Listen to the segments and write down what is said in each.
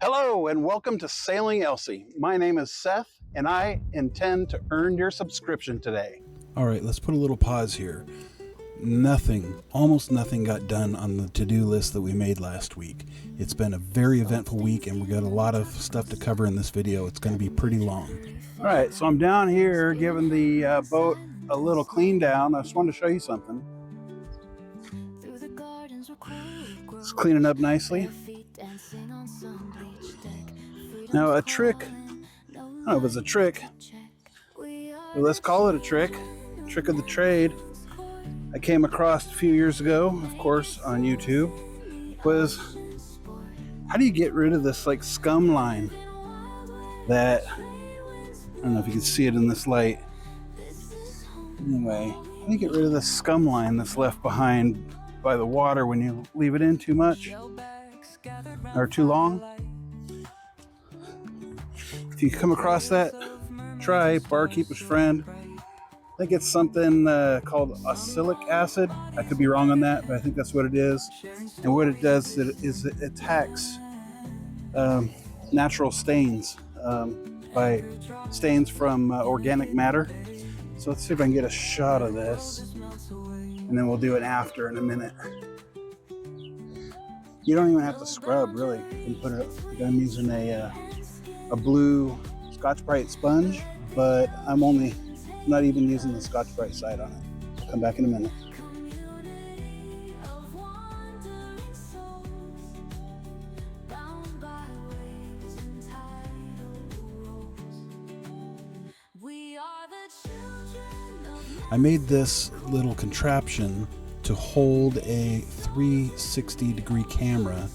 Hello and welcome to Sailing Elsie. My name is Seth and I intend to earn your subscription today. All right, let's put a little pause here. Almost nothing got done on the to-do list that we made last week. It's been a very eventful week and we got a lot of stuff to cover in this video. It's going to be pretty long. All right, so I'm down here giving the boat a little clean down. I just wanted to show you something. It's cleaning up nicely. Now a trick, I don't know if it's a trick, but let's call it a trick of the trade I came across a few years ago, of course, on YouTube, was how do you get rid of this like scum line that, I don't know if you can see it in this light. Anyway, how do you get rid of this scum line that's left behind by the water when you leave it in too much or too long? If you come across that, try Barkeeper's Friend. I think it's something called oxalic acid. I could be wrong on that, but I think that's what it is. And what it does is it attacks natural stains by stains from organic matter. So let's see if I can get a shot of this, and then we'll do it after in a minute. You don't even have to scrub, really. You can put it. I'm using a blue Scotch-Brite sponge, but I'm not even using the Scotch-Brite side on it. I'll come back in a minute. I made this little contraption to hold a 360-degree camera,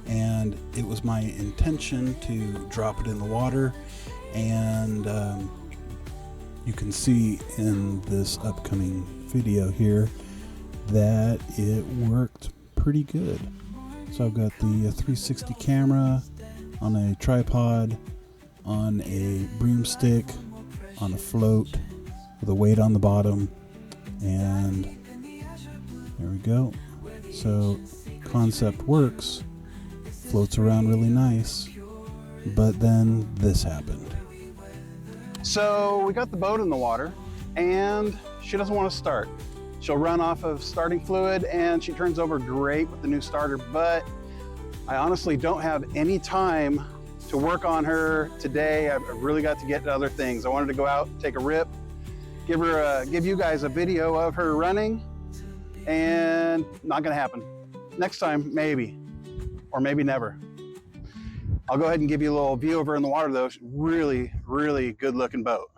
and it was my intention to drop it in the water, and you can see in this upcoming video here that it worked pretty good. So I've got the 360 camera on a tripod, on a broomstick, on a float with a weight on the bottom, and there we go. So concept works, floats around really nice, but then this happened. So we got the boat in the water and she doesn't want to start. She'll run off of starting fluid and she turns over great with the new starter, but I honestly don't have any time to work on her today. I've really got to get to other things. I wanted to go out, take a rip, give you guys a video of her running, and not gonna happen. Next time, maybe, or maybe never. I'll go ahead and give you a little view of her in the water though. Really, really good looking boat.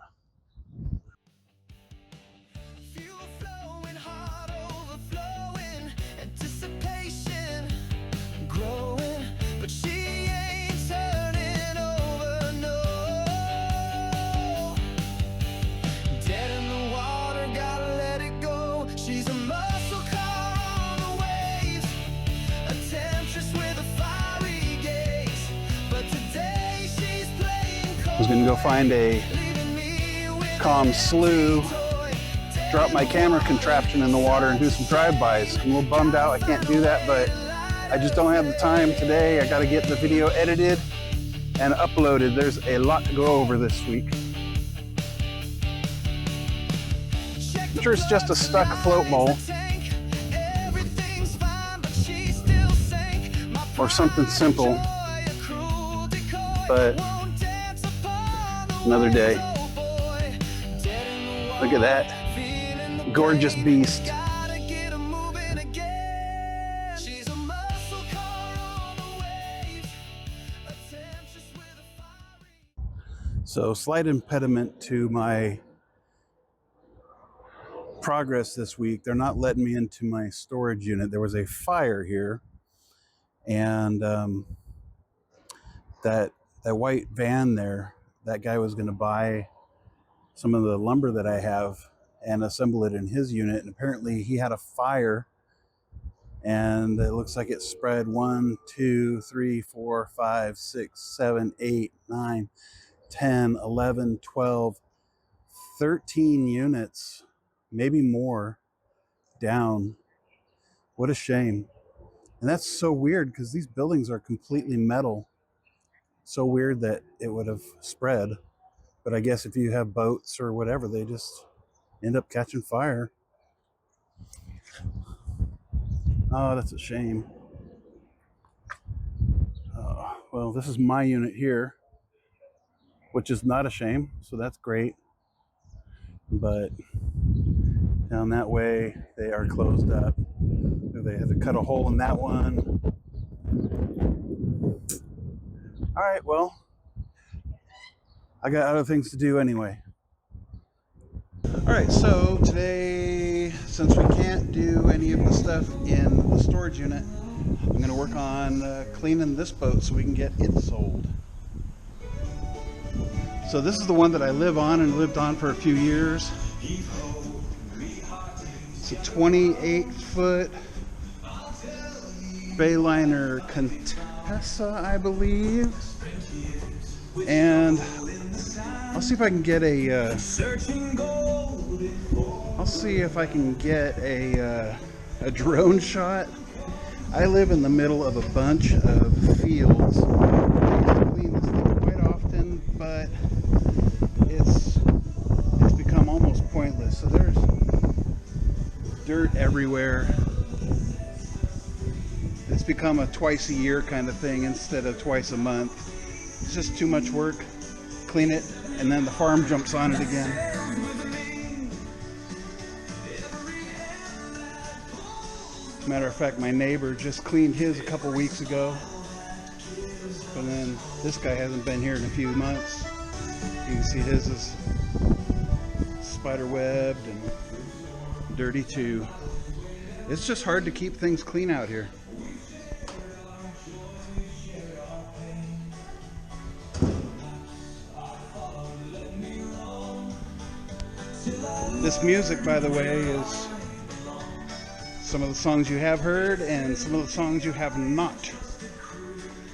I was gonna go find a calm slough, drop my camera contraption in the water and do some drive-bys. I'm a little bummed out I can't do that, but I just don't have the time today. I gotta get the video edited and uploaded. There's a lot to go over this week. I'm sure it's just a stuck float bowl or something simple, but another day. Look at that gorgeous beast. So, slight impediment to my progress this week. They're not letting me into my storage unit. There was a fire here, and that white van there, that guy was going to buy some of the lumber that I have and assemble it in his unit, and apparently he had a fire, and it looks like it spread 1, 2, 3, 4, 5, 6, 7, 8, 9, 10, 11, 12, 13 units, maybe more, down. What a shame. And that's so weird because these buildings are completely metal. so weird that it would have spread. But I guess if you have boats or whatever, they just end up catching fire. Oh, that's a shame. Well, this is my unit here, which is not a shame, so that's great. But down that way, they are closed up. They have to cut a hole in that one. All right, well, I got other things to do anyway. All right, so today, since we can't do any of the stuff in the storage unit, I'm going to work on cleaning this boat so we can get it sold. So this is the one that I live on and lived on for a few years. It's a 28-foot Bayliner Contessa, I believe. And I'll see if I can get a drone shot. I live in the middle of a bunch of fields. I used to clean this thing quite often, but it's become almost pointless. So there's dirt everywhere. It's become a twice a year kind of thing instead of twice a month. It's just too much work. Clean it, and then the farm jumps on it again. Matter of fact, my neighbor just cleaned his a couple weeks ago, and then this guy hasn't been here in a few months. You can see his is spider webbed and dirty too. It's just hard to keep things clean out here. This music, by the way, is some of the songs you have heard and some of the songs you have not.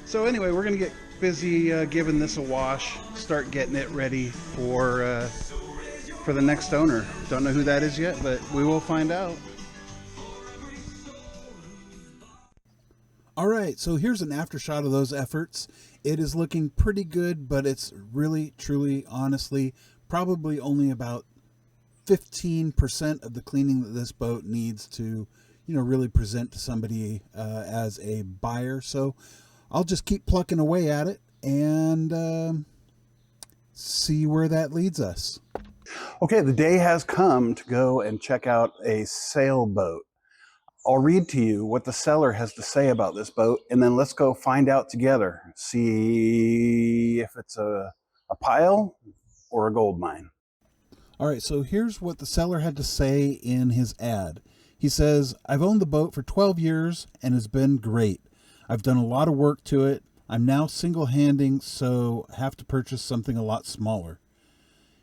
So anyway, we're going to get busy giving this a wash, start getting it ready for the next owner. Don't know who that is yet, but we will find out. All right, so here's an after shot of those efforts. It is looking pretty good, but it's really, truly, honestly, probably only about 15% of the cleaning that this boat needs to, really present to somebody as a buyer. So I'll just keep plucking away at it and see where that leads us. Okay, the day has come to go and check out a sailboat. I'll read to you what the seller has to say about this boat, and then let's go find out together. See if it's a pile or a gold mine. All right, so here's what the seller had to say in his ad. He says, "I've owned the boat for 12 years and it's been great. I've done a lot of work to it. I'm now single-handing, so have to purchase something a lot smaller.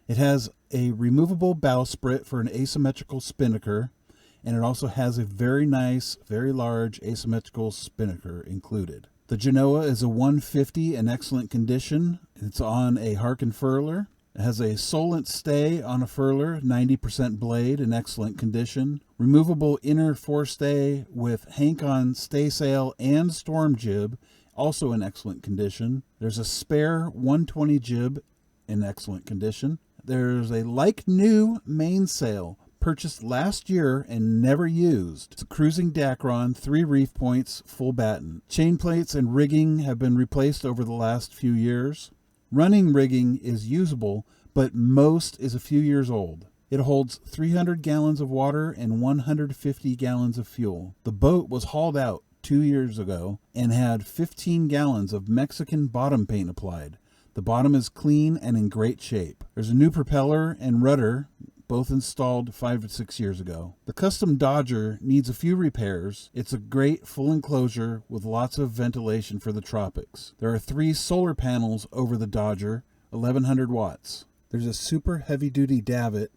It has a removable bowsprit for an asymmetrical spinnaker, and it also has a very nice, very large asymmetrical spinnaker included. The Genoa is a 150 in excellent condition. It's on a Harken furler. It has a Solent stay on a furler, 90% blade in excellent condition. Removable inner forestay with Hank-on staysail and storm jib, also in excellent condition. There's a spare 120 jib in excellent condition. There's a like-new mainsail, purchased last year and never used. It's a cruising Dacron, 3 reef points, full batten. Chain plates and rigging have been replaced over the last few years. Running rigging is usable, but most is a few years old. It holds 300 gallons of water and 150 gallons of fuel. The boat was hauled out 2 years ago and had 15 gallons of Mexican bottom paint applied. The bottom is clean and in great shape. There's a new propeller and rudder, both installed 5 to 6 years ago. The custom Dodger needs a few repairs. It's a great full enclosure with lots of ventilation for the tropics. There are 3 solar panels over the Dodger, 1100 watts. There's a super heavy-duty davit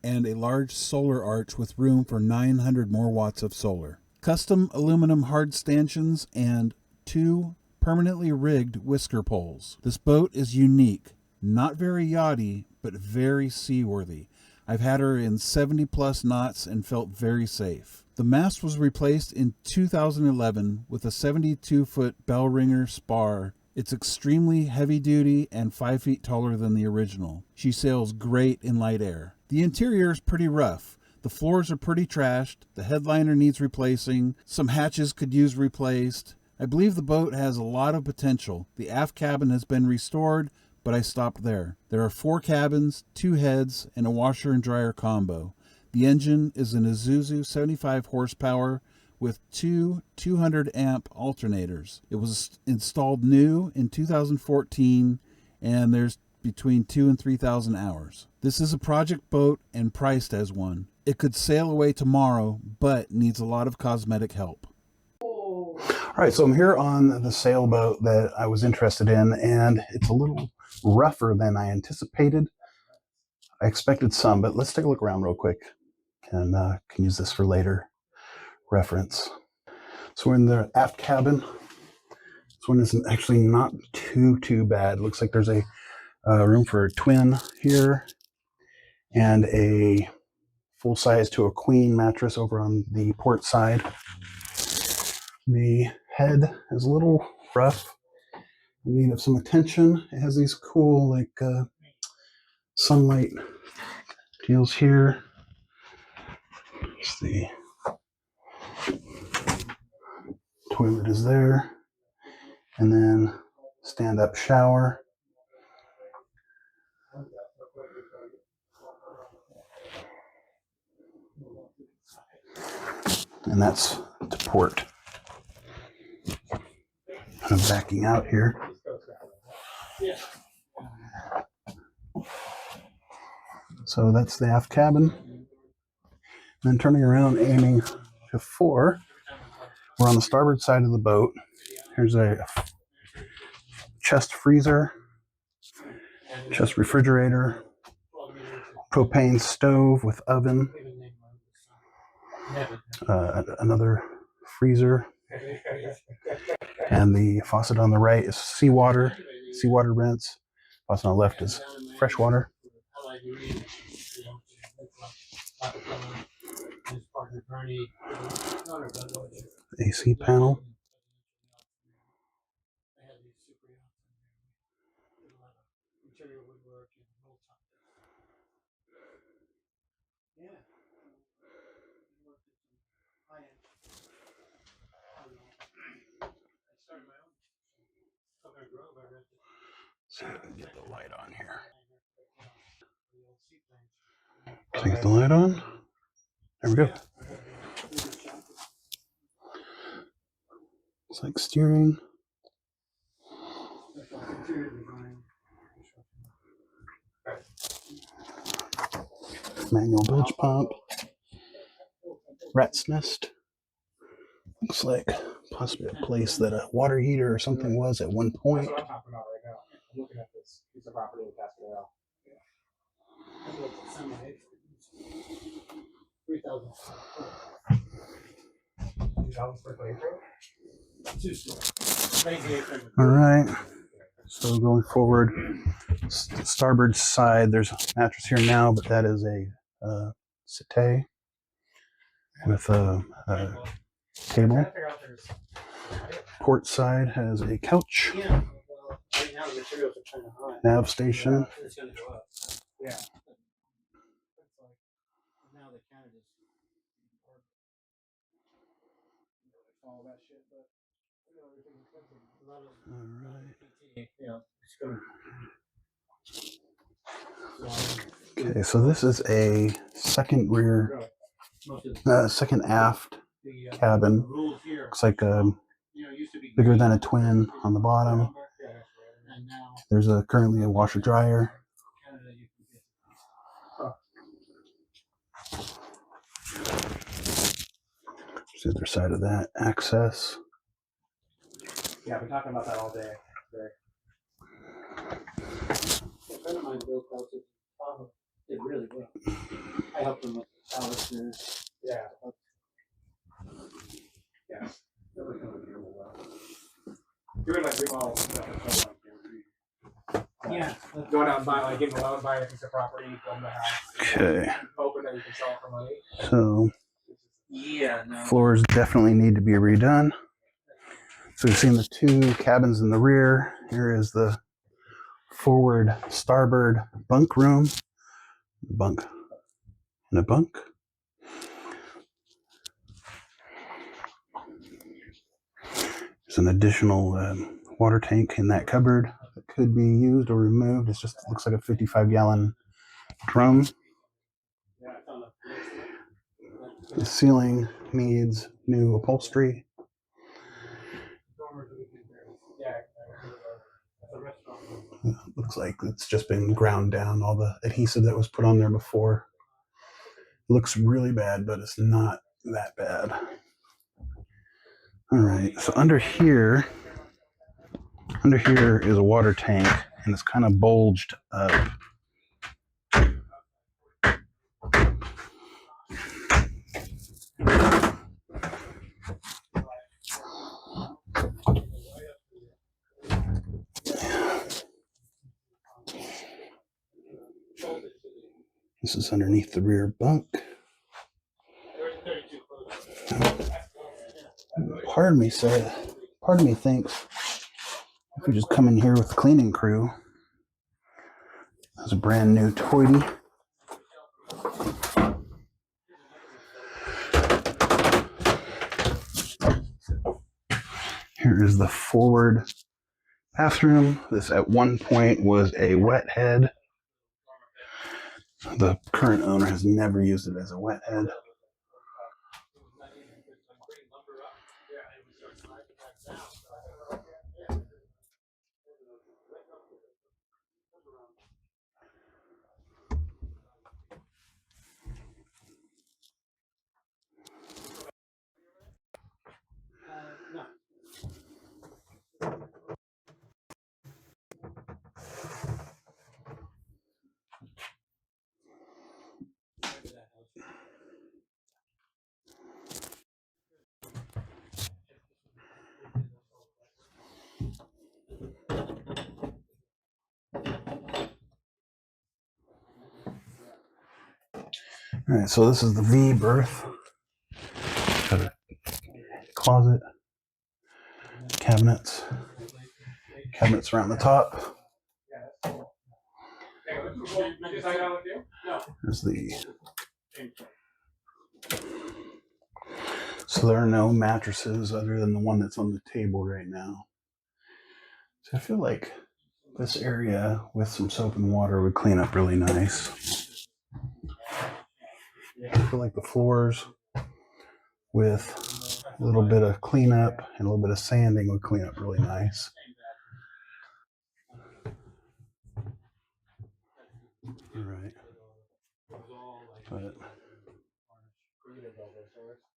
and a large solar arch with room for 900 more watts of solar. Custom aluminum hard stanchions and 2 permanently rigged whisker poles. This boat is unique, not very yachty, but very seaworthy. I've had her in 70 plus knots and felt very safe. The mast was replaced in 2011 with a 72-foot bell ringer spar It's extremely heavy duty and 5 feet taller than the original. She sails great in light air. The interior is pretty rough. The floors are pretty trashed. The headliner needs replacing. Some hatches could use replaced. I believe the boat has a lot of potential. The aft cabin has been restored, but I stopped there. There are 4 cabins, 2 heads, and a washer and dryer combo. The engine is an Isuzu 75 horsepower with 2 200 amp alternators. It was installed new in 2014, and there's between 2,000 and 3,000 hours. This is a project boat and priced as one. It could sail away tomorrow, but needs a lot of cosmetic help. All right, so I'm here on the sailboat that I was interested in, and it's a little rougher than I anticipated. I expected some, but let's take a look around real quick, and can use this for later reference. So we're in the aft cabin. This one isn't actually not too bad. It looks like there's a room for a twin here, and a full size to a queen mattress over on the port side. The head is a little rough, in need of some attention. It has these cool like sunlight deals here. The toilet is there, and then stand-up shower. And that's to port. I'm backing out here. So that's the aft cabin. And then turning around, aiming to 4. We're on the starboard side of the boat. Here's a chest freezer, chest refrigerator, propane stove with oven, another freezer, and the faucet on the right is seawater rinse. Faucet on the left is fresh water. AC panel. So I can get the light on here. So I get the light on. There we go. It's like steering. Manual bilge pump. Rat's nest. Looks like possibly a place that a water heater or something was at one point. That's what I'm talking about right now. I'm looking at this piece of property in Pascal. All right. So going forward, starboard side, there's a mattress here now, but that is a settee with a table. Port side has a couch, nav station. Okay, so this is a second aft cabin. Looks like bigger than a twin on the bottom. There's currently a washer dryer. There's the other side of that access. Yeah, I've been talking about that all day. A friend of mine built houses. Did really well. I helped them with houses. Yeah. Yeah. Doing like remodel stuff. Yeah. Going out and buy, like, getting a loan, buy a piece of property, build the house. Okay. Hoping that you can sell it for money. So Yeah. No. floors definitely need to be redone. So we've seen the 2 cabins in the rear Here is the forward starboard bunk room. Bunk and a bunk. There's an additional water tank in that cupboard that could be used or removed. It looks like a 55-gallon drum. The ceiling needs new upholstery. Looks like it's just been ground down, all the adhesive that was put on there before. It looks really bad, but it's not that bad. All right, so under here is a water tank, and it's kind of bulged up. This is underneath the rear bunk. Part of me thinks if we just come in here with the cleaning crew, there's a brand new toity. Here is the forward bathroom. This at one point was a wet head. The current owner has never used it as a wet head. All right, so this is the V berth. Got a closet, cabinets around the top. There's so there are no mattresses other than the one that's on the table right now. So I feel like this area with some soap and water would clean up really nice. I feel like the floors with a little bit of cleanup and a little bit of sanding would clean up really nice. All right. But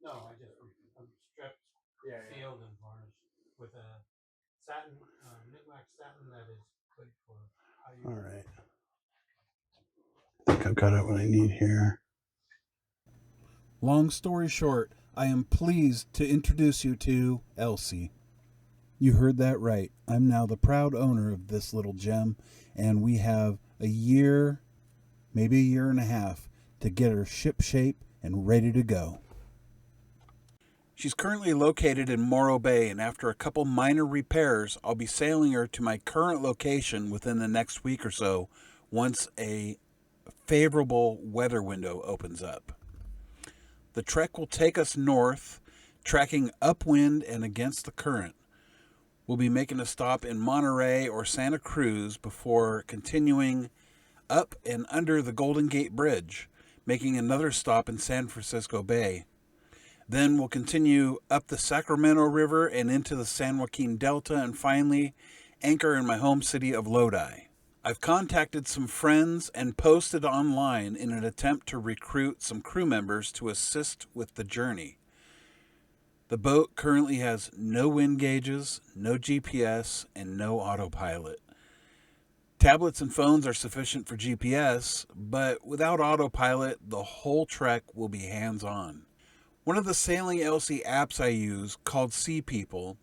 no, I just stripped, sealed, and varnished with a satin, knit-wax satin that is good for. all right. I think I've got what I need here. Long story short, I am pleased to introduce you to Elsie. You heard that right. I'm now the proud owner of this little gem, and we have a year, maybe a year and a half, to get her ship shape and ready to go. She's currently located in Morro Bay, and after a couple minor repairs, I'll be sailing her to my current location within the next week or so, once a favorable weather window opens up. The trek will take us north, tracking upwind and against the current. We'll be making a stop in Monterey or Santa Cruz before continuing up and under the Golden Gate Bridge, making another stop in San Francisco Bay. Then we'll continue up the Sacramento River and into the San Joaquin Delta, and finally anchor in my home city of Lodi. I've contacted some friends and posted online in an attempt to recruit some crew members to assist with the journey. The boat currently has no wind gauges, no GPS, and no autopilot. Tablets and phones are sufficient for GPS, but without autopilot, the whole trek will be hands-on. One of the Sailing Elsie apps I use, called Sea People,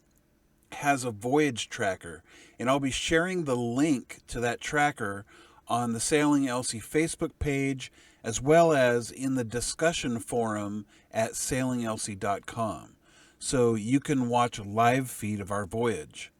has a voyage tracker, and I'll be sharing the link to that tracker on the Sailing Elsie Facebook page, as well as in the discussion forum at sailingelsie.com, so you can watch a live feed of our voyage.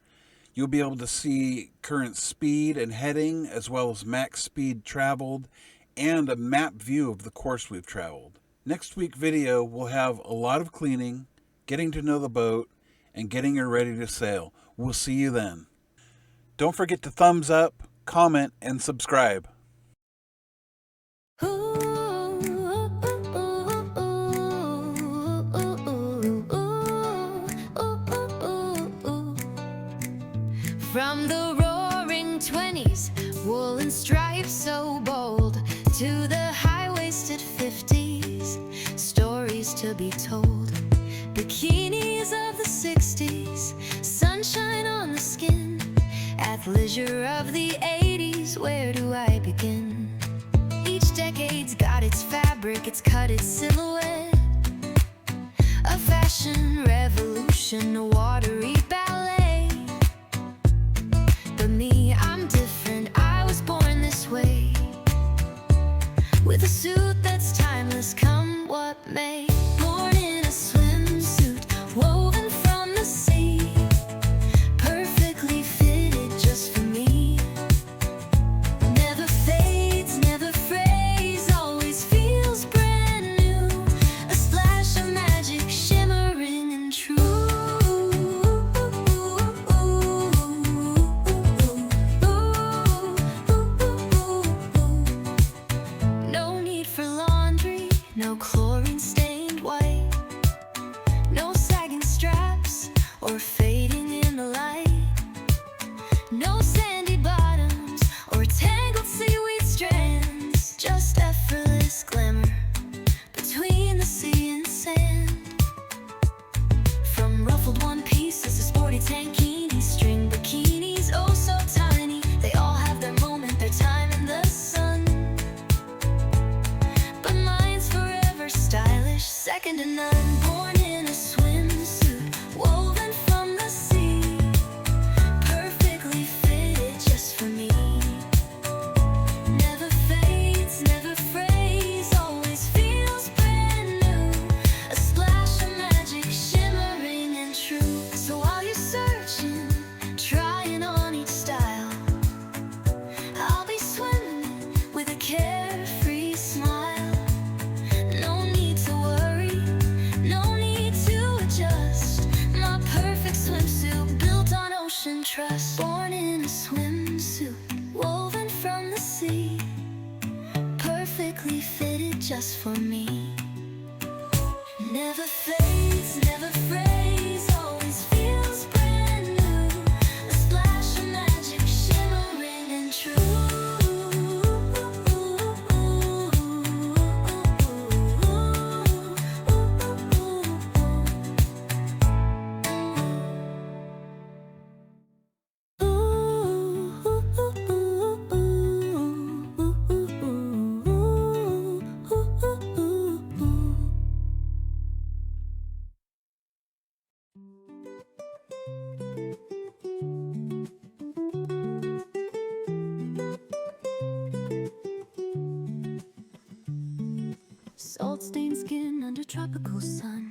You'll be able to see current speed and heading, as well as max speed traveled, and a map view of the course we've traveled. Next week's video will have a lot of cleaning, getting to know the boat, and getting her ready to sail. We'll see you then. Don't forget to thumbs up, comment, and subscribe. From the roaring 20s, woolen stripes so bold, to the high-waisted 50s, stories to be told. Bikinis of the 60s, sunshine on the skin, athleisure of the 80s, where do I begin? Each decade's got its fabric, its cut, its silhouette. A fashion revolution, a watery ballet. But me, I'm different, I was born this way, with a suit that's timeless, come what may. Born in a swimsuit, woven from the sea, perfectly fitted just for me. Never fades, never frays, always feels brand new. A splash of magic, shimmering and true. No need for laundry, no chlorine-stained white, no sagging straps or fading in the light, no sandy bottoms or tangled seaweed strands, just effortless glamour between the sea and sand. From ruffled one pieces to sporty tankini, string bikinis, oh so tiny, they all have their moment, their time in the sun. But mine's forever stylish, second to none. Born in a swimsuit, woven from the sea, perfectly fitted just for me. Never fades, never frays, always feels brand new. A splash of magic, shimmering and true. So while you're searching, trying on each style, I'll be swimming with a carefree smile. No need to worry, no need to adjust. My perfect swimsuit, built on ocean trust. Born in a swimsuit, woven from the sea, perfectly fitted just for me. Never fades, never frays, always feels brand new. A splash of magic, shimmering and true. Salt-stained skin under tropical sun,